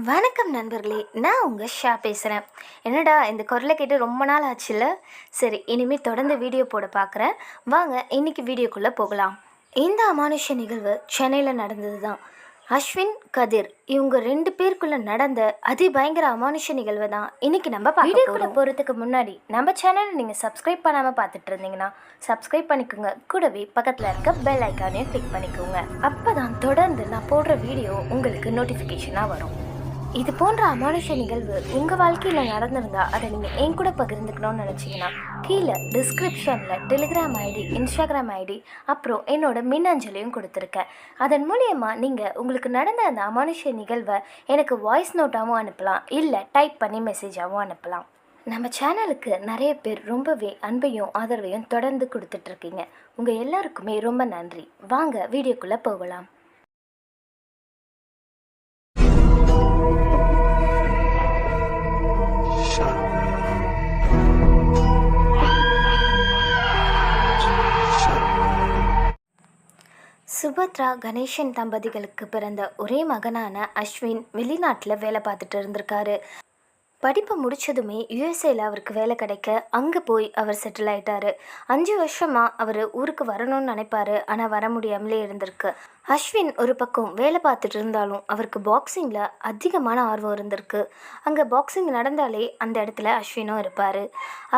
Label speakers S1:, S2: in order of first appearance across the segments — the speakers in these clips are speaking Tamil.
S1: வணக்கம் நண்பர்களே, நான் உங்கள் ஷா பேசுகிறேன். என்னடா இந்த குரலை கேட்டு ரொம்ப நாள் ஆச்சுல்ல. சரி, இனிமேல் தொடர்ந்து வீடியோ போட பார்க்குறேன். வாங்க இன்றைக்கி வீடியோக்குள்ளே போகலாம். இந்த அமானுஷ நிகழ்வு சென்னையில் நடந்தது தான். அஸ்வின், கதிர் இவங்க 2 பேருக்குள்ளே நடந்த அதிபயங்கர அமானுஷ நிகழ்வு தான் இன்றைக்கி நம்ம வீடியோக்குள்ளே போகிறதுக்கு முன்னாடி நம்ம சேனலை நீங்கள் சப்ஸ்கிரைப் பண்ணாமல் பார்த்துட்டு இருந்தீங்கன்னா சப்ஸ்கிரைப் பண்ணிக்கோங்க. கூடவே பக்கத்தில் இருக்க பெல் ஐக்கானையும் கிளிக் பண்ணிக்கோங்க. அப்போ தான் தொடர்ந்து நான் போடுற வீடியோ உங்களுக்கு நோட்டிஃபிகேஷனாக வரும். இது போன்ற அமானுஷ நிகழ்வு உங்கள் வாழ்க்கையில் நடந்திருந்தால் அதை நீங்கள் என் கூட பகிர்ந்துக்கணும்னு நினச்சிங்கன்னா கீழே டிஸ்கிரிப்ஷனில் டெலிகிராம் ஐடி, இன்ஸ்டாகிராம் ஐடி, அப்புறம் என்னோட மின்னஞ்சலையும் கொடுத்துருக்கேன். அதன் மூலியமாக நீங்கள் உங்களுக்கு நடந்த அந்த அமானுஷ நிகழ்வை எனக்கு வாய்ஸ் நோட்டாகவும் அனுப்பலாம், இல்லை டைப் பண்ணி மெசேஜாகவும் அனுப்பலாம். நம்ம சேனலுக்கு நிறைய பேர் ரொம்பவே அன்பையும் ஆதரவையும் தொடர்ந்து கொடுத்துட்ருக்கீங்க. உங்கள் எல்லாருக்குமே ரொம்ப நன்றி. வாங்க வீடியோக்குள்ளே போகலாம். சுபத்ரா கணேசன் தம்பதிகளுக்கு பிறந்த ஒரே மகனான அஸ்வின் வெளிநாட்டில் வேலை பார்த்துட்டு இருந்திருக்காரு. படிப்பை முடித்ததுமே யுஎஸ்ஏல அவருக்கு வேலை கிடைக்க அங்கே போய் அவர் செட்டில் ஆகிட்டார். 5 வருஷமாக அவர் ஊருக்கு வரணும்னு நினைப்பார், ஆனால் வர முடியாமலே இருந்திருக்கு. அஸ்வின் ஒரு பக்கம் வேலை பார்த்துட்டு இருந்தாலும் அவருக்கு பாக்ஸிங்கில் அதிகமான ஆர்வம் இருந்திருக்கு. அங்கே பாக்ஸிங் நடந்தாலே அந்த இடத்துல அஸ்வினும் இருப்பார்.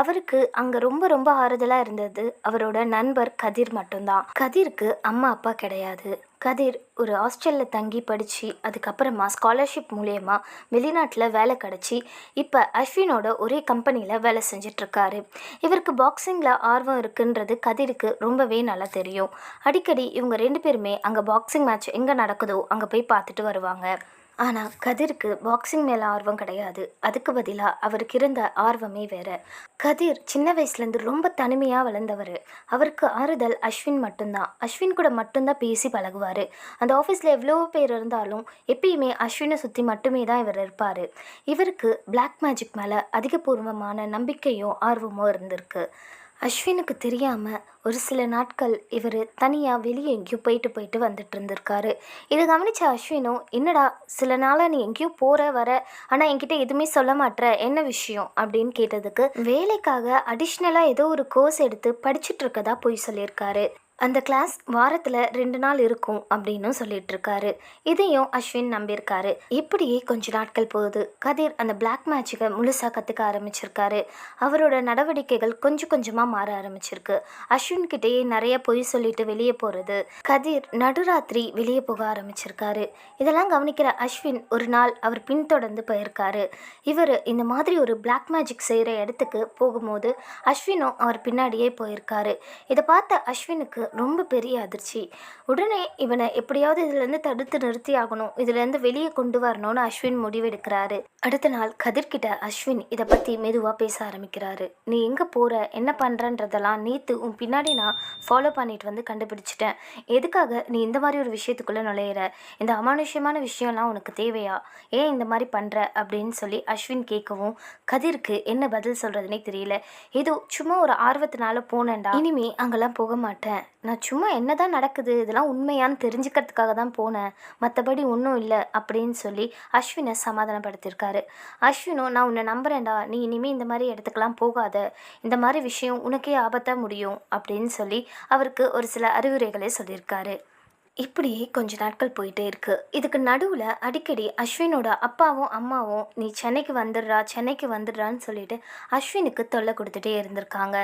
S1: அவருக்கு அங்கே ரொம்ப ரொம்ப ஆறுதலாக இருந்தது அவரோட நண்பர் கதிர் மட்டும்தான். கதிருக்கு அம்மா அப்பா கிடையாது. கதிர் ஒரு ஹாஸ்டலில் தங்கி படித்து அதுக்கப்புறமா ஸ்காலர்ஷிப் மூலயமா வெளிநாட்டில் வேலை கிடச்சி இப்போ அஸ்வினோட ஒரே கம்பெனியில் வேலை செஞ்சிட்ருக்காரு. இவருக்கு பாக்ஸிங்கில் ஆர்வம் இருக்குன்றது கதிருக்கு ரொம்பவே நல்லா தெரியும். அடிக்கடி இவங்க 2 பேருமே அங்கே பாக்ஸிங் மேட்ச் எங்கே நடக்குதோ அங்கே போய் பார்த்துட்டு வருவாங்க. ஆனால் கதிருக்கு பாக்ஸிங் மேலே ஆர்வம் கிடையாது. அதுக்கு பதிலாக அவருக்கு இருந்த ஆர்வமே வேறு. கதிர் சின்ன வயசுலேருந்து ரொம்ப தனிமையாக வளர்ந்தவர். அவருக்கு ஆறுதல் அஸ்வின் மட்டும்தான். அஸ்வின் கூட மட்டும்தான் பேசி பழகுவார். அந்த ஆஃபீஸில் எவ்வளோ பேர் இருந்தாலும் எப்பயுமே அஸ்வினை சுற்றி மட்டுமே தான் இவர் இருப்பார். இவருக்கு பிளாக் மேஜிக் மேலே அதிகபூர்வமான நம்பிக்கையும் ஆர்வமும் இருந்திருக்கு. அஸ்வினுக்கு தெரியாமல் ஒரு சில நாட்கள் இவர் தனியாக வெளியே எங்கேயோ போயிட்டு வந்துட்டு இருந்திருக்காரு. இதை கவனித்த அஸ்வினும், என்னடா சில நாளாக நீ எங்கேயோ போகிற வர, ஆனால் என்கிட்ட எதுவுமே சொல்ல மாட்டேற, என்ன விஷயம் அப்படின்னு கேட்டதுக்கு வேலைக்காக அடிஷ்னலாக ஏதோ ஒரு கோர்ஸ் எடுத்து படிச்சுட்டு இருக்கதா போய் சொல்லியிருக்காரு. அந்த கிளாஸ் வாரத்தில் 2 நாள் இருக்கும் அப்படின்னு சொல்லிகிட்ருக்காரு. இதையும் அஸ்வின் நம்பியிருக்காரு. இப்படியே கொஞ்ச நாட்கள் போகுது. கதிர் அந்த பிளாக் மேஜிக்கை முழுசாக கற்றுக்க ஆரம்பிச்சிருக்காரு. அவரோட நடவடிக்கைகள் கொஞ்சம் கொஞ்சமாக மாற ஆரம்பிச்சிருக்கு. அஸ்வின் கிட்டேயே நிறைய பொய் சொல்லிட்டு வெளியே போகிறது. கதிர் நடுராத்திரி வெளியே போக ஆரம்பிச்சிருக்காரு. இதெல்லாம் கவனிக்கிற அஸ்வின் ஒரு நாள் அவர் பின்தொடர்ந்து போயிருக்காரு. இவர் இந்த மாதிரி ஒரு பிளாக் மேஜிக் செய்கிற இடத்துக்கு போகும்போது அஸ்வினும் அவர் பின்னாடியே போயிருக்காரு. இதை பார்த்த அஸ்வினுக்கு ரொம்ப பெரிய அதிர்ச்சி. உடனே இவனை எப்படியாவது இதுலேருந்து தடுத்து நிறுத்தி ஆகணும், இதுலேருந்து வெளியே கொண்டு வரணும்னு அஸ்வின் முடிவெடுக்கிறாரு. அடுத்த நாள் கதிர்கிட்ட அஸ்வின் இதை பற்றி மெதுவாக பேச ஆரம்பிக்கிறாரு. நீ எங்கே போகிற, என்ன பண்ணுறன்றதெல்லாம் நேற்று உன் பின்னாடி நான் ஃபாலோ பண்ணிட்டு வந்து கண்டுபிடிச்சிட்டேன். எதுக்காக நீ இந்த மாதிரி ஒரு விஷயத்துக்குள்ளே நுழையிற? இந்த அமானுஷ்யமான விஷயம்லாம் உனக்கு தேவையா? ஏன் இந்த மாதிரி பண்ணுற அப்படின்னு சொல்லி அஸ்வின் கேட்கவும் கதிருக்கு என்ன பதில் சொல்கிறதுனே தெரியல. ஏதோ சும்மா ஒரு ஆர்வத்தினால போனேன்டா, இனிமே அங்கெல்லாம் போக மாட்டேன். நான் சும்மா என்ன தான் நடக்குது, இதெல்லாம் உண்மையான்னு தெரிஞ்சுக்கிறதுக்காக தான் போனேன், மற்றபடி ஒன்றும் இல்லை அப்படின்னு சொல்லி அஸ்வினை சமாதானப்படுத்தியிருக்காரு. அஸ்வினும், நான் உன்னை நம்புகிறேன்டா, நீ இனிமேல் இந்த மாதிரி இடத்துக்கெல்லாம் போகாத, இந்த மாதிரி விஷயம் உனக்கே ஆபத்தாக முடியும் அப்படின்னு சொல்லி அவருக்கு ஒரு சில அறிவுரைகளை சொல்லியிருக்காரு. இப்படியே கொஞ்ச நாட்கள் போயிட்டே இருக்குது. இதுக்கு நடுவில் அடிக்கடி அஸ்வினோட அப்பாவும் அம்மாவும் நீ சென்னைக்கு வந்துடுறான்னு சொல்லிட்டு அஸ்வினுக்கு தொல்லை கொடுத்துட்டே இருந்திருக்காங்க.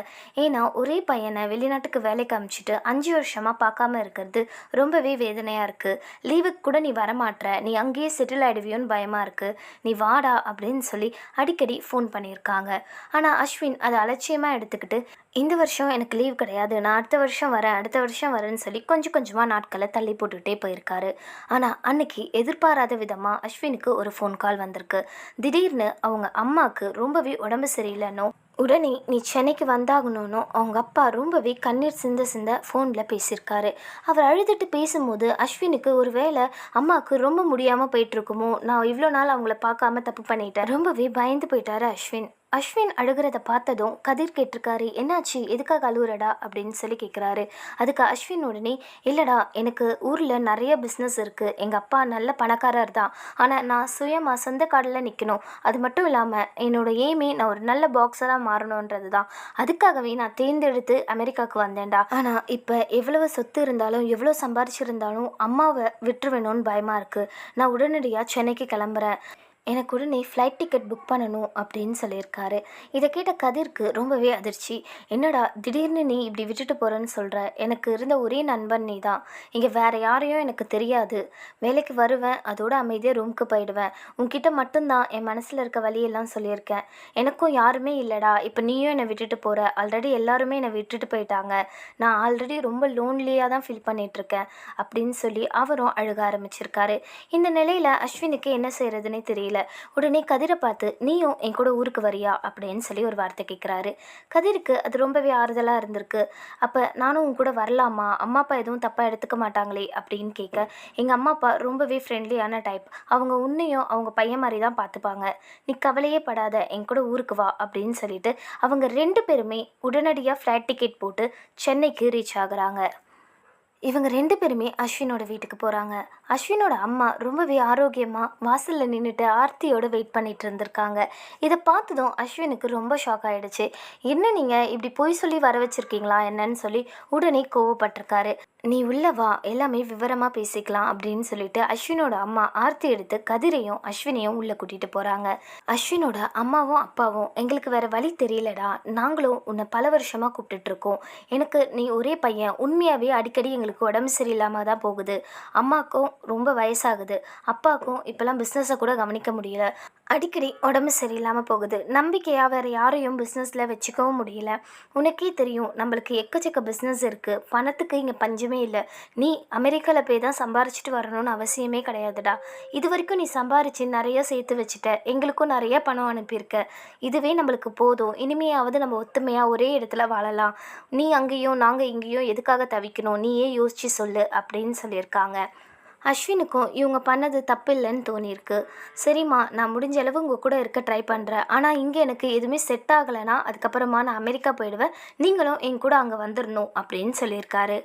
S1: ஏன்னா ஒரே பையனை வெளிநாட்டுக்கு வேலைக்கு அனுப்பிச்சிட்டு 5 வருஷமாக பார்க்காம இருக்கிறது ரொம்பவே வேதனையாக இருக்குது. லீவுக்கு கூட நீ வரமாட்ற, நீ அங்கேயே செட்டில் ஆகிடுவியோன்னு பயமாக இருக்குது, நீ வாடா அப்படின்னு சொல்லி அடிக்கடி ஃபோன் பண்ணியிருக்காங்க. ஆனால் அஸ்வின் அதை அலட்சியமாக எடுத்துக்கிட்டு இந்த வருஷம் எனக்கு லீவ் கிடையாது, நான் அடுத்த வருஷம் வரேன்னு சொல்லி கொஞ்சம் கொஞ்சமாக நாட்களை தள்ளி போட்டுக்கிட்டே போயிருக்காரு. ஆனால் அன்னைக்கு எதிர்பாராத விதமாக அஸ்வினுக்கு ஒரு ஃபோன் கால் வந்திருக்கு. திடீர்னு அவங்க அம்மாவுக்கு ரொம்பவே உடம்பு சரியில்லைன்னோ, உடனே நீ சென்னைக்கு வந்தாகணும்னு அவங்க அப்பா ரொம்பவே கண்ணீர் சிந்த ஃபோனில் பேசியிருக்காரு. அவர் அழுதுட்டு பேசும்போது அஸ்வினுக்கு ஒரு வேளை அம்மாவுக்கு ரொம்ப முடியாமல் போயிட்டுருக்குமோ, நான் இவ்வளோ நாள் அவங்கள பார்க்காம தப்பு பண்ணிட்டேன், ரொம்பவே பயந்து போயிட்டாரு அஸ்வின். அஸ்வின் அழுகிறத பார்த்ததும் கதிர் கேட்டிருக்காரு, என்னாச்சு, எதுக்காக அழுகுறடா அப்படின்னு சொல்லி கேட்குறாரு. அதுக்கு அஸ்வின் உடனே, இல்லைடா எனக்கு ஊரில் நிறைய பிஸ்னஸ் இருக்குது, எங்கள் அப்பா நல்ல பணக்காரர் தான், ஆனால் நான் சுயமாக சொந்த காலில் நிற்கணும், அது மட்டும் இல்லாமல் என்னோடய எய்மே நான் ஒரு நல்ல பாக்ஸராக மாறணுன்றது தான், அதுக்காகவே நான் தேர்ந்தெடுத்து அமெரிக்காவுக்கு வந்தேன்டா. ஆனால் இப்போ எவ்வளவு சொத்து இருந்தாலும் எவ்வளோ சம்பாரிச்சிருந்தாலும் அம்மாவை விட்டுருவேணும்னு பயமாக இருக்குது. நான் உடனடியாக சென்னைக்கு கிளம்புறேன், எனக்கு உடனே ஃப்ளைட் டிக்கெட் புக் பண்ணணும் அப்படின்னு சொல்லியிருக்காரு. இதை கேட்ட கதிர்க்கு ரொம்பவே அதிர்ச்சி. என்னடா திடீர்னு நீ இப்படி விட்டுட்டு போகிறேன்னு சொல்கிற, எனக்கு இருந்த ஒரே நண்பன் நீ தான், இங்கே வேறு யாரையும் எனக்கு தெரியாது, வேலைக்கு வருவேன், அதோட அமைதியாக ரூமுக்கு போயிடுவேன், உன்கிட்ட மட்டும்தான் என் மனசில் இருக்க வழியெல்லாம் சொல்லியிருக்கேன், எனக்கும் யாருமே இல்லைடா, இப்போ நீயும் என்னை விட்டுட்டு போகிற, ஆல்ரெடி எல்லாருமே என்னை விட்டுட்டு போயிட்டாங்க, நான் ஆல்ரெடி ரொம்ப லோன்லியாக தான் ஃபீல் பண்ணிகிட்ருக்கேன் அப்படின்னு சொல்லி அவரும் அழுக ஆரம்பிச்சிருக்காரு. இந்த நிலையில் அஸ்வினுக்கு என்ன செய்கிறதுனே தெரியல. உடனே கதிரை பார்த்து, நீயும் என் கூட ஊருக்கு வரியா அப்படின்னு சொல்லி ஒரு வார்த்தை கேட்குறாரு. கதிருக்கு அது ரொம்பவே ஆறுதலாக இருந்திருக்கு. அப்போ நானும் உன் கூட வரலாமா, அம்மா அப்பா எதுவும் தப்பாக எடுத்துக்க மாட்டாங்களே அப்படின்னு கேட்க, எங்கள் அம்மா அப்பா ரொம்பவே ஃப்ரெண்ட்லியான டைப், அவங்க உன்னையும் அவங்க பையன் மாதிரி தான் பார்த்துப்பாங்க, நீ கவலையே படாத, என் கூட ஊருக்கு வா அப்படின்னு சொல்லிட்டு அவங்க 2 பேருமே உடனடியாக ஃப்ளைட் டிக்கெட் போட்டு சென்னைக்கு ரீச் ஆகுறாங்க. இவங்க 2 பேருமே அஸ்வினோட வீட்டுக்கு போகிறாங்க. அஸ்வினோட அம்மா ரொம்பவே ஆரோக்கியமாக வாசலில் நின்றுட்டு ஆர்த்தியோடு வெயிட் பண்ணிட்டு இருந்திருக்காங்க. இதை பார்த்ததும் அஸ்வினுக்கு ரொம்ப ஷாக் ஆகிடுச்சு. என்ன நீங்கள் இப்படி பொய் சொல்லி வர வச்சுருக்கீங்களா என்னன்னு சொல்லி உடனே கோவப்பட்டிருக்காரு. நீ உள்ள வா, எல்லாமே விவரமாக பேசிக்கலாம் அப்படின்னு சொல்லிட்டு அஸ்வினோட அம்மா ஆர்த்தி எடுத்து கதிரையும் அஸ்வினையும் உள்ளே கூட்டிகிட்டு போகிறாங்க. அஸ்வினோட அம்மாவும் அப்பாவும், எங்களுக்கு வேறு வழி தெரியலடா, நாங்களும் உன்னை பல வருஷமாக கூப்பிட்டுட்ருக்கோம், எனக்கு நீ ஒரே பையன், உண்மையாகவே அடிக்கடி எங்களுக்கு உடம்பு சரியில்லாமல் தான் போகுது, அம்மாவுக்கும் ரொம்ப வயசாகுது, அப்பாவுக்கும் இப்போல்லாம் பிஸ்னஸை கூட கவனிக்க முடியல, அடிக்கடி உடம்பு சரியில்லாமல் போகுது, நம்பிக்கையாக வேறு யாரையும் பிஸ்னஸில் வச்சுக்கவும் முடியல, உனக்கே தெரியும் நம்மளுக்கு எக்கச்சக்க பிஸ்னஸ் இருக்குது, பணத்துக்கு இங்கே பஞ்சமே இல்லை, நீ அமெரிக்காவில் போய் தான் சம்பாரிச்சிட்டு வரணும்னு அவசியமே கிடையாதுடா, இது வரைக்கும் நீ சம்பாரித்து நிறைய சேர்த்து வச்சுட்ட, எங்களுக்கும் நிறைய பணம் அனுப்பியிருக்க, இதுவே நம்மளுக்கு போதும், இனிமையாவது நம்ம ஒத்துமையாக ஒரே இடத்துல வாழலாம், நீ அங்கேயும் நாங்கள் இங்கேயும் எதுக்காக தவிக்கணும், நீயே யோசிச்சு சொல்லு அப்படின்னு சொல்லியிருக்காங்க. அஸ்வினுக்கும் இவங்க பண்ணது தப்பு இல்லைன்னு தோணியிருக்கு. சரிம்மா, நான் முடிஞ்ச அளவு உங்கள் கூட இருக்க ட்ரை பண்ணுறேன், ஆனால் இங்கே எனக்கு எதுவுமே செட் ஆகலைன்னா அதுக்கப்புறமா நான் அமெரிக்கா போயிடுவேன், நீங்களும் என் கூட அங்கே வந்துடணும் அப்படின்னு சொல்லியிருக்காரு.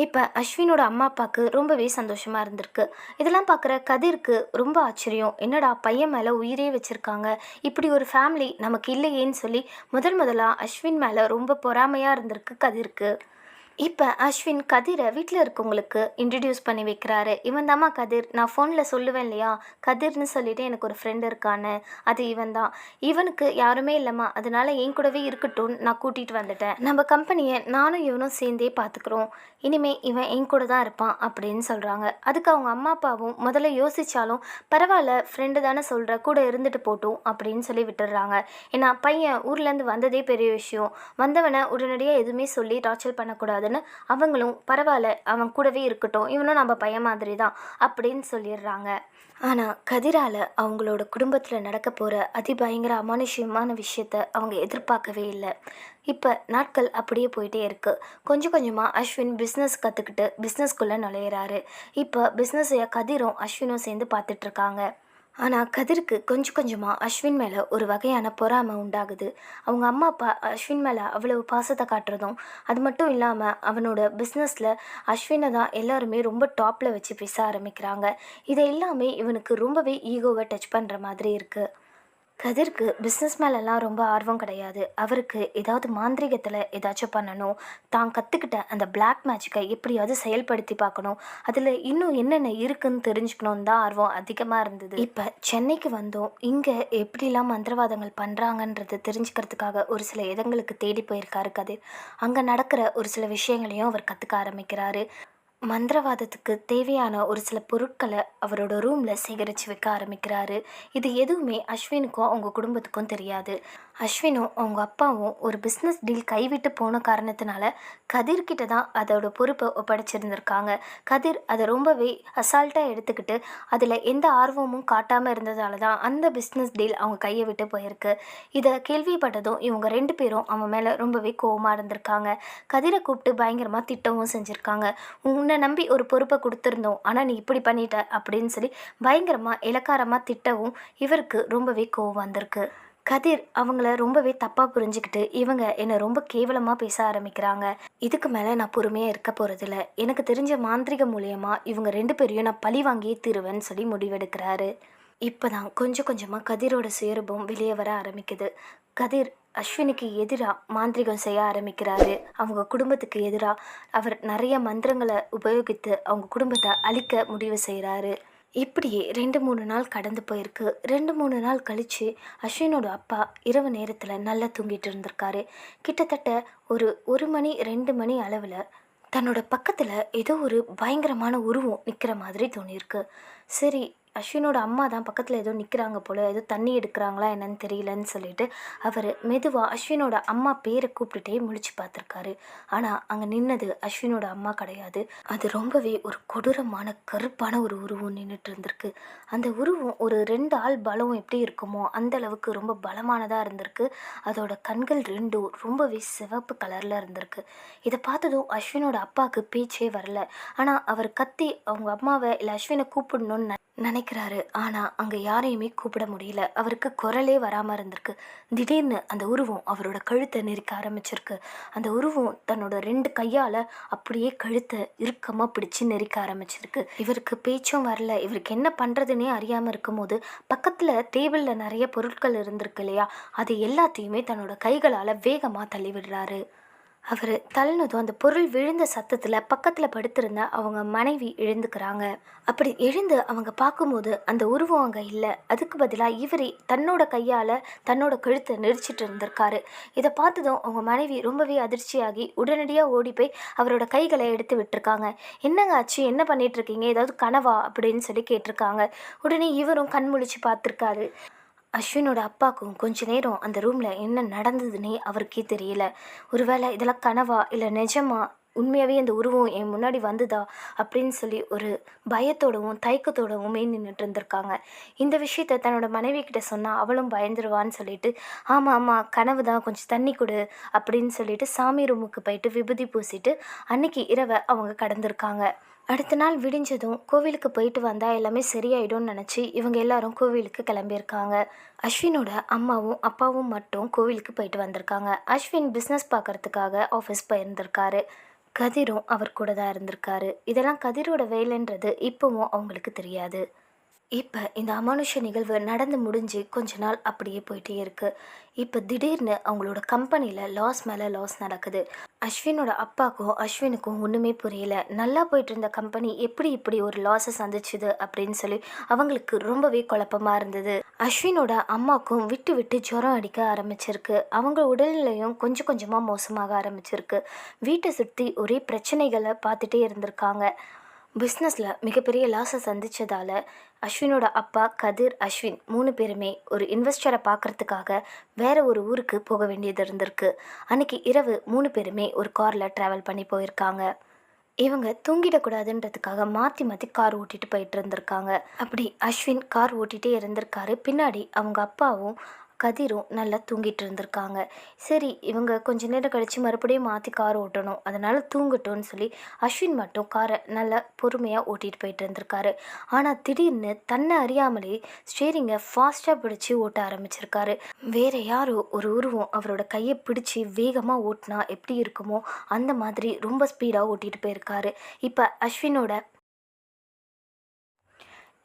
S1: இப்போ அஸ்வினோட அம்மா அப்பாவுக்கு ரொம்பவே சந்தோஷமாக இருந்திருக்கு. இதெல்லாம் பார்க்குற கதிருக்கு ரொம்ப ஆச்சரியம், என்னடா பையன் மேலே உயிரே வச்சுருக்காங்க, இப்படி ஒரு ஃபேமிலி நமக்கு இல்லையேன்னு சொல்லி முதலாக அஸ்வின் மேலே ரொம்ப பொறாமையாக இருந்திருக்கு கதிருக்கு. இப்போ அஸ்வின் கதிரை வீட்டில் இருக்கவங்களுக்கு இன்ட்ரடியூஸ் பண்ணி வைக்கிறாரு. இவன் தாம்மா கதிர், நான் ஃபோனில் சொல்லுவேன் இல்லையா, கதிர்னு சொல்லிட்டு எனக்கு ஒரு ஃப்ரெண்டு இருக்கான்னு, அது இவன் தான், இவனுக்கு யாருமே இல்லைம்மா, அதனால என் கூடவே இருக்கட்டும்னு நான் கூட்டிகிட்டு வந்துட்டேன், நம்ம கம்பெனியை நானும் இவனும் சேர்ந்தே பார்த்துக்குறோம், இனிமேல் இவன் என் கூட தான் இருப்பான் அப்படின்னு சொல்கிறாங்க. அதுக்கு அவங்க அம்மா அப்பாவும் முதல்ல யோசித்தாலும் பரவாயில்ல, ஃப்ரெண்டு தானே சொல்கிற, கூட இருந்துட்டு போட்டும் அப்படின்னு சொல்லி விட்டுடுறாங்க. ஏன்னா பையன் ஊர்லேருந்து வந்ததே பெரிய விஷயம், வந்தவனை உடனடியாக எதுவுமே சொல்லி டார்ச்சர் பண்ணக்கூடாது, அவங்களும் பரவாயில்ல அவன் கூடவே இருக்கட்டும், இவனும் நம்ம பையன் மாதிரி தான் அப்படின்னு சொல்லிடுறாங்க. ஆனால் கதிரால் அவங்களோட குடும்பத்தில் நடக்க போகிற அதிபயங்கர அமானுஷ்யமான விஷயத்த அவங்க எதிர்பார்க்கவே இல்லை. இப்போ நாட்கள் அப்படியே போயிட்டே இருக்குது. கொஞ்சம் கொஞ்சமாக அஸ்வின் பிஸ்னஸ் கற்றுக்கிட்டு பிஸ்னஸ்குள்ளே நுழையிறாரு. இப்போ பிஸ்னஸை கதிரும் அஸ்வினும் சேர்ந்து பார்த்துட்ருக்காங்க. ஆனால் கதிருக்கு கொஞ்சம் கொஞ்சமாக அஸ்வின் மேலே ஒரு வகையான பொறாமை உண்டாகுது. அவங்க அம்மா அப்பா அஸ்வின் மேலே அவ்வளவு பாசத்தை காட்டுறதும், அது மட்டும் இல்லாமல் அவனோட பிஸ்னஸில் அஸ்வினை தான் எல்லாருமே ரொம்ப டாப்பில் வச்சு பேச ஆரம்பிக்கிறாங்க. இதை எல்லாமே இவனுக்கு ரொம்பவே ஈகோவை டச் பண்ணுற மாதிரி இருக்குது. கதிருக்கு பிஸ்னஸ் மேலெல்லாம் ரொம்ப ஆர்வம் கிடையாது. அவருக்கு ஏதாவது மாந்திரிகத்தில் ஏதாச்சும் பண்ணணும், தான் கற்றுக்கிட்ட அந்த பிளாக் மேஜிக்கை எப்படியாவது செயல்படுத்தி பார்க்கணும், அதில் இன்னும் என்னென்ன இருக்குதுன்னு தெரிஞ்சுக்கணுன்னு தான் ஆர்வம் அதிகமாக இருந்தது. இப்போ சென்னைக்கு வந்தோம், இங்கே எப்படிலாம் மந்திரவாதங்கள் பண்ணுறாங்கன்றது தெரிஞ்சுக்கிறதுக்காக ஒரு சில இடங்களுக்கு தேடி போயிருக்காரு கதிர். அங்கே நடக்கிற ஒரு சில விஷயங்களையும் அவர் கற்றுக்க ஆரம்பிக்கிறாரு. மந்திரவாதத்துக்கு தேவையான ஒரு சில பொருட்களை அவரோட ரூமில் சேகரித்து வைக்க ஆரம்பிக்கிறாரு. இது எதுவுமே அஸ்வினுக்கும் அவங்க குடும்பத்துக்கும் தெரியாது. அஸ்வினும் அவங்க அப்பாவும் ஒரு பிஸ்னஸ் டீல் கைவிட்டு போன காரணத்தினால கதிர்கிட்ட தான் அதோட பொறுப்பை ஒப்படைச்சிருந்திருக்காங்க. கதிர் அதை ரொம்பவே அசால்ட்டாக எடுத்துக்கிட்டு அதில் எந்த ஆர்வமும் காட்டாமல் இருந்ததால தான் அந்த பிஸ்னஸ் டீல் அவங்க கையை விட்டு போயிருக்கு. இதை கேள்விப்பட்டதும் இவங்க 2 பேரும் அவன் மேலே ரொம்பவே கோவமாக இருந்திருக்காங்க. கதிரை கூப்பிட்டு பயங்கரமாக திட்டவும் செஞ்சுருக்காங்க. உன்னை நம்பி ஒரு பொறுப்பை கொடுத்துருந்தோம், ஆனால் நீ இப்படி பண்ணிட்ட அப்படின்னு சொல்லி பயங்கரமாக இலக்காரமாக திட்டவும் இவருக்கு ரொம்பவே கோவம் வந்திருக்கு. கதிர் அவங்கள ரொம்பவே தப்பாக புரிஞ்சுக்கிட்டு இவங்க என்னை ரொம்ப கேவலமாக பேச ஆரம்பிக்கிறாங்க. இதுக்கு மேலே நான் பொறுமையாக இருக்க போகிறதில்ல. எனக்கு தெரிஞ்ச மாந்திரிக மூலியமாக இவங்க 2 பேரையும் நான் பழி வாங்கியே தீருவேன்னு சொல்லி முடிவெடுக்கிறாரு. இப்போ தான் கொஞ்சம் கொஞ்சமாக கதிரோட சுயரூபம் வெளியே வர ஆரம்பிக்குது. கதிர் அஸ்வினுக்கு எதிராக மாந்திரிகம் செய்ய ஆரம்பிக்கிறாரு. அவங்க குடும்பத்துக்கு எதிராக அவர் நிறைய மந்திரங்களை உபயோகித்து அவங்க குடும்பத்தை அழிக்க முடிவு செய்கிறாரு. இப்படியே 2-3 நாள் கடந்து போயிருக்கு. 2-3 நாள் கழித்து அஸ்வினோட அப்பா இரவு நேரத்தில் நல்லா தூங்கிட்டு இருந்திருக்காரு. கிட்டத்தட்ட ஒரு 1 மணி 2 மணி அளவில் தன்னோட பக்கத்தில் ஏதோ ஒரு பயங்கரமான உருவம் நிற்கிற மாதிரி தோணியிருக்கு. சரி, அஸ்வினோட அம்மா தான் பக்கத்தில் ஏதோ நிற்கிறாங்க போல், ஏதோ தண்ணி எடுக்கிறாங்களா என்னன்னு தெரியலன்னு சொல்லிட்டு அவர் மெதுவாக அஸ்வினோட அம்மா பேரை கூப்பிட்டுட்டே முழிச்சு பார்த்துருக்காரு. ஆனால் அங்கே நின்னது அஸ்வினோட அம்மா கிடையாது. அது ரொம்பவே ஒரு கொடூரமான கருப்பான ஒரு உருவம் நின்றுட்டு இருந்திருக்கு. அந்த உருவம் ஒரு 2 ஆள் பலம் எப்படி இருக்குமோ அந்த அளவுக்கு ரொம்ப பலமானதாக இருந்திருக்கு. அதோட கண்கள் 2ம் ரொம்பவே சிவப்பு கலரில் இருந்திருக்கு. இதை பார்த்ததும் அஸ்வினோட அப்பாவுக்கு பேச்சே வரல. ஆனால் அவர் கத்தி அவங்க அம்மாவை இல்லை அஸ்வினை கூப்பிடணும்னு நினைக்கிறாரு. ஆனால் அங்கே யாரையுமே கூப்பிட முடியல. அவருக்கு குரலே வராமல் இருந்திருக்கு. திடீர்னு அந்த உருவம் அவரோட கழுத்தை நெரிக்க ஆரம்பிச்சிருக்கு. அந்த உருவம் தன்னோட 2 கையால் அப்படியே கழுத்தை இறுக்கமாக பிடிச்சி நெரிக்க ஆரம்பிச்சிருக்கு. இவருக்கு பேச்சும் வரல. இவருக்கு என்ன பண்ணுறதுனே அறியாமல் இருக்கும்போது பக்கத்தில் டேபிளில் நிறைய பொருட்கள் இருந்திருக்கு இல்லையா, அது எல்லாத்தையுமே தன்னோட கைகளால் வேகமாக தள்ளி விடுறாரு. அவர் தள்ளினதும் அந்த பொருள் விழுந்த சத்தத்தில் பக்கத்தில் படுத்திருந்த அவங்க மனைவி எழுந்துக்கிறாங்க. அப்படி எழுந்து அவங்க பார்க்கும்போது அந்த உருவம் அங்கே இல்லை. அதுக்கு பதிலாக இவரே தன்னோட கையால் தன்னோட கழுத்தை நெரிச்சிட்டு இருந்திருக்காரு. இதை பார்த்ததும் அவங்க மனைவி ரொம்பவே அதிர்ச்சியாகி உடனடியாக ஓடி போய் அவரோட கைகளை எடுத்து விட்டுருக்காங்க. என்னங்க ஆச்சு, என்ன பண்ணிட்டு இருக்கீங்க, ஏதாவது கனவா அப்படின்னு சொல்லி கேட்டிருக்காங்க. உடனே இவரும் கண் முழிச்சு பார்த்துருக்காரு. அஸ்வினோட அப்பாவுக்கும் கொஞ்ச நேரம் அந்த ரூமில் என்ன நடந்ததுன்னே அவருக்கே தெரியல. ஒருவேளை இதெல்லாம் கனவா இல்லை நிஜமா, உண்மையாகவே அந்த உருவம் என் முன்னாடி வந்துதா அப்படின்னு சொல்லி ஒரு பயத்தோடவும் தயக்கத்தோடவுமே நின்றுட்டு இருந்திருக்காங்க. இந்த விஷயத்த தன்னோட மனைவி கிட்ட சொன்னால் அவளும் பயந்துருவான்னு சொல்லிட்டு ஆமாம் ஆமாம் கனவு தான், கொஞ்சம் தண்ணி கொடு அப்படின்னு சொல்லிட்டு சாமி ரூமுக்கு போயிட்டு விபூதி பூசிட்டு அன்னைக்கு இரவை அவங்க கடந்திருக்காங்க. அடுத்த நாள் விடிஞ்சதும் கோவிலுக்கு போயிட்டு வந்தால் எல்லாமே சரியாயிடும்னு நினச்சி இவங்க எல்லாரும் கோவிலுக்கு கிளம்பியிருக்காங்க. அஸ்வினோட அம்மாவும் அப்பாவும் மட்டும் கோவிலுக்கு போயிட்டு வந்திருக்காங்க. அஸ்வின் பிஸ்னஸ் பார்க்குறதுக்காக ஆஃபீஸ் போயிருந்திருக்காரு. கதிரும் அவர் கூட தான் இருந்திருக்காரு. இதெல்லாம் கதிரோட வேலைன்றது இப்போவும் அவங்களுக்கு தெரியாது. இப்போ இந்த அமானுஷ நிகழ்வு நடந்து முடிஞ்சு கொஞ்ச நாள் அப்படியே போயிட்டே இருக்குது. இப்போ திடீர்னு அவங்களோட கம்பெனியில் லாஸ் மேலே லாஸ் நடக்குது. அஸ்வினோட அப்பாவுக்கும் அஸ்வினுக்கும் ஒன்றுமே புரியல. நல்லா போயிட்டு இருந்த கம்பெனி எப்படி இப்படி ஒரு லாஸை சந்திச்சுது அப்படின்னு சொல்லி அவங்களுக்கு ரொம்பவே குழப்பமாக இருந்தது. அஸ்வினோட அம்மாவுக்கும் விட்டு விட்டு ஜுரம் அடிக்க ஆரம்பிச்சிருக்கு. அவங்க உடல்நிலையும் கொஞ்சம் கொஞ்சமாக மோசமாக ஆரம்பிச்சிருக்கு. வீட்டை சுற்றி ஒரே பிரச்சனைகளை பார்த்துட்டே இருந்திருக்காங்க. பிஸ்னஸில் மிகப்பெரிய லாஸை சந்தித்ததால் அஸ்வினோட அப்பா கதிர் அஸ்வின் 3 பேருமே ஒரு இன்வெஸ்டரை பார்க்குறதுக்காக வேறு ஒரு ஊருக்கு போக வேண்டியது இருந்திருக்கு. அன்றைக்கி இரவு 3 பேருமே ஒரு காரில் ட்ராவல் பண்ணி போயிருக்காங்க. இவங்க தூங்கிடக்கூடாதுன்றதுக்காக மாற்றி மாற்றி கார் ஓட்டிகிட்டு போயிட்டு இருந்திருக்காங்க. அப்படி அஸ்வின் கார் ஓட்டிகிட்டே இருந்திருக்காரு. பின்னாடி அவங்க அப்பாவும் கதிரும் நல்லா தூங்கிட்டு இருந்திருக்காங்க. சரி, இவங்க கொஞ்ச நேரம் கழித்து மறுபடியும் மாற்றி கார் ஓட்டணும், அதனால் தூங்கட்டும்னு சொல்லி அஸ்வின் மட்டும் காரை நல்லா பொறுமையாக ஓட்டிகிட்டு போயிட்டு இருந்திருக்காரு. ஆனால் திடீர்னு தன்னை அறியாமலே ஸ்டேரிங்கை ஃபாஸ்ட்டாக பிடிச்சி ஓட்ட ஆரம்பிச்சிருக்காரு. வேறு யாரோ ஒரு உருவம் அவரோட கையை பிடிச்சி வேகமாக ஓட்டினா எப்படி இருக்குமோ அந்த மாதிரி ரொம்ப ஸ்பீடாக ஓட்டிகிட்டு போயிருக்காரு.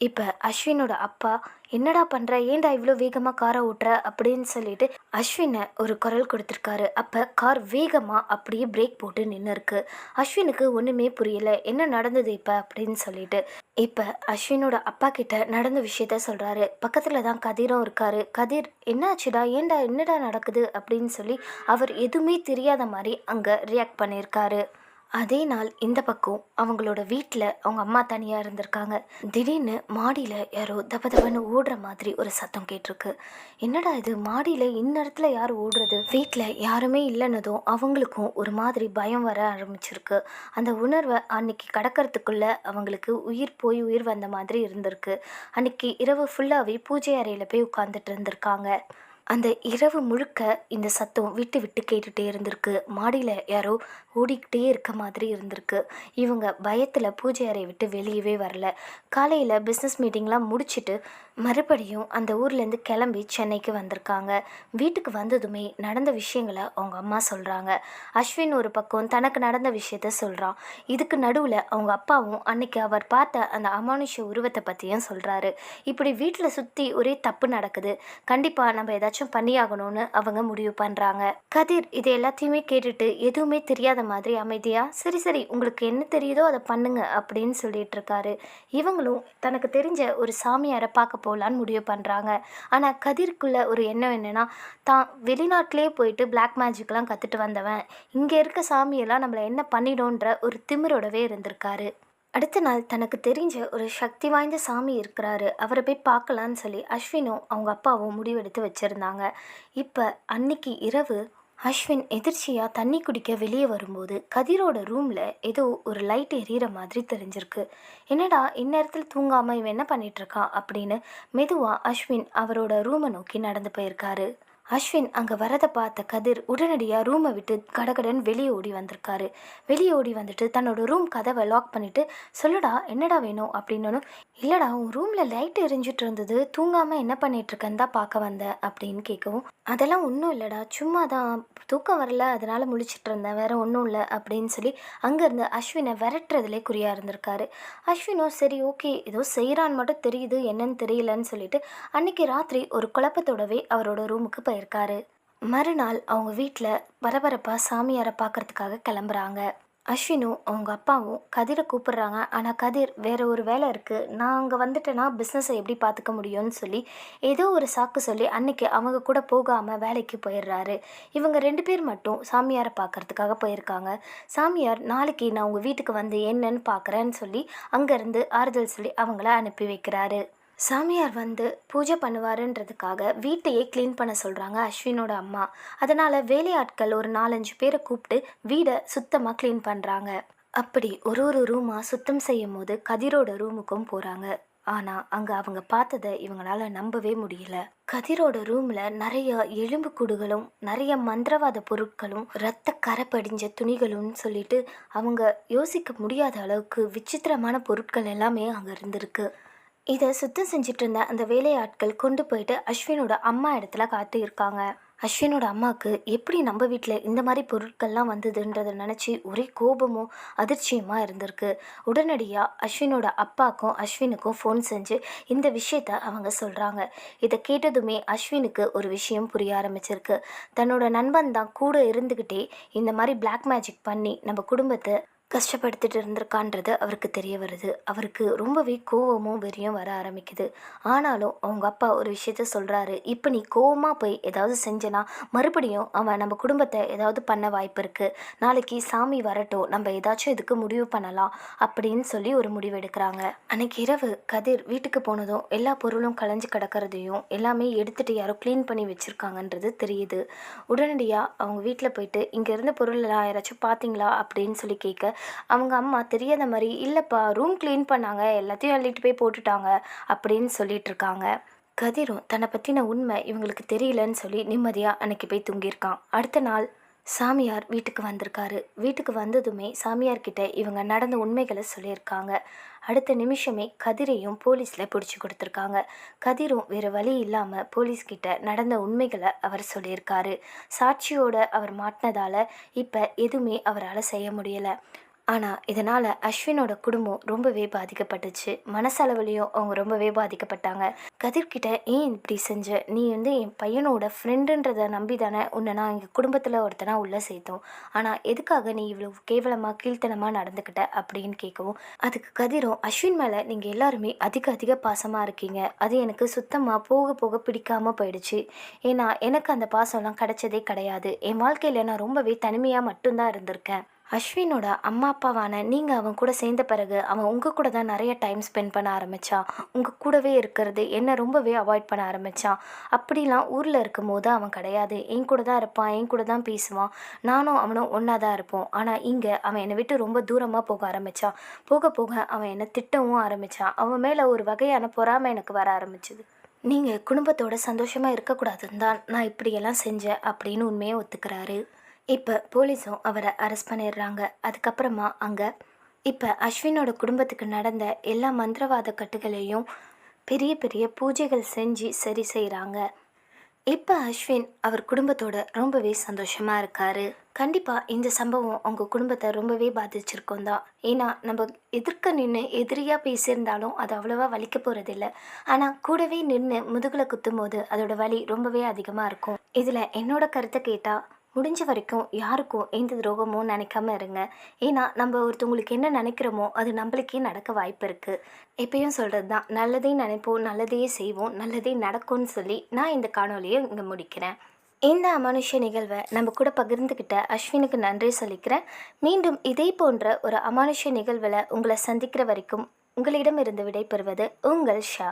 S1: இப்போ அஸ்வினோட அப்பா என்னடா பண்ணுற, ஏன்டா இவ்வளோ வேகமாக காரை ஓட்டுற அப்படின்னு சொல்லிட்டு அஸ்வினை ஒரு குரல் கொடுத்துருக்காரு. அப்போ கார் வேகமாக அப்படியே பிரேக் போட்டு நின்று இருக்கு. அஸ்வினுக்கு ஒன்றுமே புரியல, என்ன நடந்தது இப்போ அப்படின்னு சொல்லிட்டு. இப்போ அஸ்வினோட அப்பா கிட்ட நடந்த விஷயத்த சொல்கிறாரு. பக்கத்தில் தான் கதிரும் இருக்காரு. கதிர் என்னாச்சுடா, ஏன்டா, என்னடா நடக்குது அப்படின்னு சொல்லி அவர் எதுவுமே தெரியாத மாதிரி அங்கே ரியாக்ட் பண்ணியிருக்காரு. அதே நாள் இந்த பக்கம் அவங்களோட வீட்டில் அவங்க அம்மா தனியாக இருந்திருக்காங்க. திடீர்னு மாடியில் யாரோ தபதபன்னு ஓடுற மாதிரி ஒரு சத்தம் கேட்டிருக்கு. என்னடா இது, மாடியில் இந்நேரத்தில் யார் ஓடுறது? வீட்டில் யாருமே இல்லைன்னதும் அவங்களுக்கும் ஒரு மாதிரி பயம் வர ஆரம்பிச்சிருக்கு. அந்த உணர்வை அன்னைக்கு கடக்கிறதுக்குள்ளே அவங்களுக்கு உயிர் போய் உயிர் வந்த மாதிரி இருந்திருக்கு. அன்னைக்கு இரவு ஃபுல்லாகவே பூஜை அறையில் போய் உட்காந்துட்டு இருந்திருக்காங்க. அந்த இரவு முழுக்க இந்த சத்தம் விட்டு விட்டு கேட்டுகிட்டே இருந்திருக்கு. மாடியில் யாரோ ஓடிக்கிட்டே இருக்க மாதிரி இருந்திருக்கு. இவங்க பயத்தில் பூஜை அறையை விட்டு வெளியவே வரல. காலையில் பிஸ்னஸ் மீட்டிங்லாம் முடிச்சுட்டு மறுபடியும் அந்த ஊர்லேருந்து கிளம்பி சென்னைக்கு வந்திருக்காங்க. வீட்டுக்கு வந்ததுமே நடந்த விஷயங்களை அவங்க அம்மா சொல்கிறாங்க. அஸ்வின் ஒரு பக்கம் தனக்கு நடந்த விஷயத்த சொல்கிறான். இதுக்கு நடுவில் அவங்க அப்பாவும் அன்னைக்கு அவர் பார்த்த அந்த அமானுஷ உருவத்தை பற்றியும் சொல்கிறாரு. இப்படி வீட்டில் சுற்றி ஒரே தப்பு நடக்குது, கண்டிப்பாக நம்ம ஏதாச்சும் பண்ணியாகணும்னு அவங்க முடிவு பண்ணுறாங்க. கதிர் இது எல்லாத்தையுமே கேட்டுட்டு எதுவுமே தெரியாத மாதிரி அமைதியாக சரி சரி உங்களுக்கு என்ன தெரியுதோ அதை பண்ணுங்க அப்படின்னு சொல்லிட்டு இருக்காரு. இவங்களும் தனக்கு தெரிஞ்ச ஒரு சாமியாரை பார்க்க போகலான்னு முடிவு பண்ணுறாங்க. ஆனால் கதிர்க்குள்ள ஒரு எண்ணம் என்னென்னா, தான் வெளிநாட்டிலே போயிட்டு பிளாக் மேஜிக்லாம் கற்றுட்டு வந்தவன் இங்கே இருக்க சாமியெல்லாம் நம்மளை என்ன பண்ணிடோன்ற ஒரு திமிரோடவே இருந்திருக்காரு. அடுத்த நாள் தனக்கு தெரிஞ்ச ஒரு சக்தி வாய்ந்த சாமி இருக்கிறாரு, அவரை போய் பார்க்கலான்னு சொல்லி அஸ்வினும் அவங்க அப்பாவும் முடிவெடுத்து வச்சுருந்தாங்க. இப்போ அன்னைக்கு இரவு அஸ்வின் எதிர்ச்சியாக தண்ணி குடிக்க வெளியே வரும்போது கதிரோட ரூமில் ஏதோ ஒரு லைட் எரியிற மாதிரி தெரிஞ்சிருக்கு. என்னடா இந்நேரத்தில் தூங்காமல் இவன் என்ன பண்ணிகிட்ருக்கான் அப்படின்னு மெதுவாக அஸ்வின் அவரோட ரூமை நோக்கி நடந்து போயிருக்காரு. அஸ்வின் அங்கே வரதை பார்த்த கதிர் உடனடியாக ரூமை விட்டு கடகடன்னு வெளியே ஓடி வந்திருக்காரு. வெளியே ஓடி வந்துட்டு தன்னோட ரூம் கதவை லாக் பண்ணிவிட்டு, சொல்லுடா என்னடா வேணும் அப்படின்னு. இல்லைடா உன் ரூமில் லைட் எரிஞ்சிட்டு இருந்தது, தூங்காமல் என்ன பண்ணிகிட்ருக்கேன்னு தான் பார்க்க வந்தேன் அப்படின்னு கேட்கவும், அதெல்லாம் ஒன்றும் இல்லைடா, சும்மா தான் தூக்கம் வரல அதனால் முழிச்சிட்டு இருந்தேன், வேறு ஒன்றும் இல்லை அப்படின்னு சொல்லி அங்கேருந்து அஸ்வினை விரட்டுறதுலே குறியாக இருந்திருக்காரு. அஸ்வினும் சரி ஓகே ஏதோ செய்கிறான்னு மட்டும் தெரியுது, என்னன்னு தெரியலன்னு சொல்லிட்டு அன்றைக்கி ராத்திரி ஒரு குழப்பத்தோடவே அவரோட ரூமுக்கு போயிருக்காரு. மறுநாள் அவங்க வீட்டில் பரபரப்பாக சாமியாரை பார்க்குறதுக்காக கிளம்புறாங்க. அஸ்வினும் அவங்க அப்பாவும் கதிரை கூப்பிடுறாங்க. ஆனால் கதிர் வேறு ஒரு வேலை இருக்குது, நான் அங்கே வந்துட்டேன்னா பிஸ்னஸை எப்படி பார்த்துக்க முடியும்னு சொல்லி ஏதோ ஒரு சாக்கு சொல்லி அன்றைக்கி அவங்க கூட போகாமல் வேலைக்கு போயிடுறாரு. இவங்க 2 பேர் மட்டும் சாமியாரை பார்க்குறதுக்காக போயிருக்காங்க. சாமியார் நாளைக்கு நான் உங்கள் வீட்டுக்கு வந்து என்னன்னு பார்க்குறேன்னு சொல்லி அங்கேருந்து ஆறுதல் சொல்லி அவங்கள அனுப்பி வைக்கிறாரு. சாமியார் வந்து பூஜை பண்ணுவாருன்றதுக்காக வீட்டையே க்ளீன் பண்ண சொல்கிறாங்க அஸ்வினோட அம்மா. அதனால் வேலையாட்கள் ஒரு 4-5 பேரை கூப்பிட்டு வீடை சுத்தமாக க்ளீன் பண்ணுறாங்க. அப்படி ஒரு ரூமாக சுத்தம் செய்யும் போது கதிரோட ரூமுக்கும் போகிறாங்க. ஆனால் அங்கே அவங்க பார்த்ததை இவங்களால நம்பவே முடியல. கதிரோட ரூமில் நிறைய எலும்பு கூடுகளும் நிறைய மந்திரவாத பொருட்களும் இரத்த கரை படிஞ்ச துணிகளும் சொல்லிட்டு அவங்க யோசிக்க முடியாத அளவுக்கு விசித்திரமான பொருட்கள் எல்லாமே அங்கே இருந்திருக்கு. இதை சுத்தம் செஞ்சுட்டு இருந்த அந்த வேலையாட்கள் கொண்டு போயிட்டு அஸ்வினோட அம்மா இடத்துல காத்து இருக்காங்க. அஸ்வினோட அம்மாவுக்கு எப்படி நம்ம வீட்டில் இந்த மாதிரி பொருட்கள்லாம் வந்ததுன்றதை நினச்சி ஒரே கோபமும் அதிர்ச்சியுமா இருந்திருக்கு. உடனடியாக அஸ்வினோட அப்பாவுக்கும் அஸ்வினுக்கும் ஃபோன் செஞ்சு இந்த விஷயத்த அவங்க சொல்கிறாங்க. இதை கேட்டதுமே அஸ்வினுக்கு ஒரு விஷயம் புரிய ஆரம்பிச்சிருக்கு. தன்னோட நண்பன் தான் கூட இருந்துக்கிட்டே இந்த மாதிரி பிளாக் மேஜிக் பண்ணி நம்ம குடும்பத்தை கஷ்டப்படுத்திட்டு இருந்திருக்கான்றது அவருக்கு தெரிய வருது. அவருக்கு ரொம்பவே கோவமும் வெறியும் வர ஆரம்பிக்குது. ஆனாலும் அவங்க அப்பா ஒரு விஷயத்த சொல்கிறாரு, இப்போ நீ கோவமாக போய் ஏதாவது செஞ்சனா மறுபடியும் அவன் நம்ம குடும்பத்தை ஏதாவது பண்ண வாய்ப்பு இருக்குது, நாளைக்கு சாமி வரட்டும் நம்ம ஏதாச்சும் இதுக்கு முடிவு பண்ணலாம் அப்படின்னு சொல்லி ஒரு முடிவு எடுக்கிறாங்க. அன்னைக்கு இரவு கதிர் வீட்டுக்கு போனதும் எல்லா பொருளும் கலைஞ்சு கிடக்கிறதையும் எல்லாமே எடுத்துகிட்டு யாரோ க்ளீன் பண்ணி வச்சுருக்காங்கன்றது தெரியுது. உடனடியாக அவங்க வீட்டில் போயிட்டு இங்கே இருந்த பொருளெல்லாம் யாராச்சும் பார்த்தீங்களா அப்படின்னு சொல்லி கேட்க அவங்க அம்மா தெரியாத மாதிரி, இல்லைப்பா ரூம் க்ளீன் பண்ணாங்க எல்லாத்தையும் அள்ளிட்டு போய் போட்டுட்டாங்க அப்படின்னு சொல்லிட்டு இருக்காங்க. கதிரும் தன்னை பற்றின உண்மை இவங்களுக்கு தெரியலன்னு சொல்லி நிம்மதியாக அன்னைக்கு போய் தூங்கியிருக்கான். அடுத்த நாள் சாமியார் வீட்டுக்கு வந்திருக்காரு. வீட்டுக்கு வந்ததுமே சாமியார்கிட்ட இவங்க நடந்த உண்மைகளை சொல்லியிருக்காங்க. அடுத்த நிமிஷமே கதிரையும் போலீஸில் பிடிச்சி கொடுத்துருக்காங்க. கதிரும் வேறு வழி இல்லாமல் போலீஸ்கிட்ட நடந்த உண்மைகளை அவர் சொல்லியிருக்காரு. சாட்சியோட அவர் மாட்டினதால் இப்போ எதுவுமே அவரால் செய்ய முடியலை. ஆனால் இதனால் அஸ்வினோட குடும்பம் ரொம்பவே பாதிக்கப்பட்டுச்சு. மனசளவுலேயும் அவங்க ரொம்பவே பாதிக்கப்பட்டாங்க. கதிர்கிட்ட ஏன் இப்படி செஞ்ச, நீ வந்து என் பையனோட ஃப்ரெண்டுன்றதை நம்பி தானே உன்னை நான் எங்கள் குடும்பத்தில் ஒருத்தனா உள்ளே சேர்த்தோம், ஆனால் எதுக்காக நீ இவ்வளோ கேவலமாக கீழ்த்தனமாக நடந்துக்கிட்ட அப்படின்னு கேட்கவும், அதுக்கு கதிரும் அஸ்வின் மேலே நீங்கள் எல்லாருமே அதிக பாசமாக இருக்கீங்க, அது எனக்கு சுத்தமாக போக போக பிடிக்காமல் போயிடுச்சு. ஏன்னா எனக்கு அந்த பாசம்லாம் கிடைச்சதே கிடையாது. என் வாழ்க்கையில் நான் ரொம்பவே தனிமையாக மட்டும்தான் இருந்திருக்கேன். அஸ்வினோட அம்மா அப்பாவான நீங்கள் அவன் கூட சேர்ந்த பிறகு அவன் உங்கள் கூட தான் நிறைய டைம் ஸ்பெண்ட் பண்ண ஆரம்பித்தான். உங்கள் கூடவே இருக்கிறது என்னை ரொம்பவே அவாய்ட் பண்ண ஆரம்பித்தான். அப்படிலாம் ஊரில் இருக்கும் போது அவன் கிடையாது, என் கூட தான் இருப்பான், என் கூட தான் பேசுவான், நானும் அவனும் ஒன்றா தான் இருப்போம். ஆனால் இங்கே அவன் என்னை விட்டு ரொம்ப தூரமாக போக ஆரம்பித்தான். போக போக அவன் என்னை திட்டவும் ஆரம்பித்தான். அவன் மேலே ஒரு வகையான பொறாமை எனக்கு வர ஆரம்பிச்சுது. நீங்கள் குடும்பத்தோட சந்தோஷமாக இருக்கக்கூடாதுன்னு தான் நான் இப்படியெல்லாம் செஞ்சேன் அப்படின்னு உண்மையை ஒத்துக்கிறாரு. இப்போ போலீஸும் அவரை அரெஸ்ட் பண்ணிடுறாங்க. அதுக்கப்புறமா அங்கே இப்போ அஸ்வினோட குடும்பத்துக்கு நடந்த எல்லா மந்திரவாத கட்டுகளையும் பெரிய பெரிய பூஜைகள் செஞ்சு சரி செய்கிறாங்க. இப்போ அஸ்வின் அவர் குடும்பத்தோட ரொம்பவே சந்தோஷமாக இருக்கார். கண்டிப்பாக இந்த சம்பவம் அவங்க குடும்பத்தை ரொம்பவே பாதிச்சிருக்கோம் தான். ஏன்னா நம்ம எதிர்க்க நின்று எதிரியாக பேசியிருந்தாலும் அது அவ்வளோவா வலிக்க போகிறதில்ல. ஆனால் கூடவே நின்று முதுகில் குத்தும் போது அதோட வலி ரொம்பவே அதிகமாக இருக்கும். இதில் என்னோட கருத்தை கேட்டால் முடிஞ்ச வரைக்கும் யாருக்கும் எந்த துரோகமும் நினைக்காம இருங்க. ஏன்னா நம்ம ஒருத்தவங்களுக்கு என்ன நினைக்கிறோமோ அது நம்மளுக்கே நடக்க வாய்ப்பு இருக்குது. எப்பயும் சொல்கிறது தான், நல்லதே நினைப்போம், நல்லதையே செய்வோம், நல்லதே நடக்கும்னு சொல்லி நான் இந்த காணொலியை இங்கே முடிக்கிறேன். இந்த அமானுஷ்ய நிகழ்வை நம்ம கூட பகிர்ந்துக்கிட்ட அஸ்வினுக்கு நன்றி சொல்லிக்கிறேன். மீண்டும் இதே போன்ற ஒரு அமானுஷ்ய நிகழ்வில் உங்களை சந்திக்கிற வரைக்கும் உங்களிடமிருந்து விடைபெறுவது உங்கள் ஷா.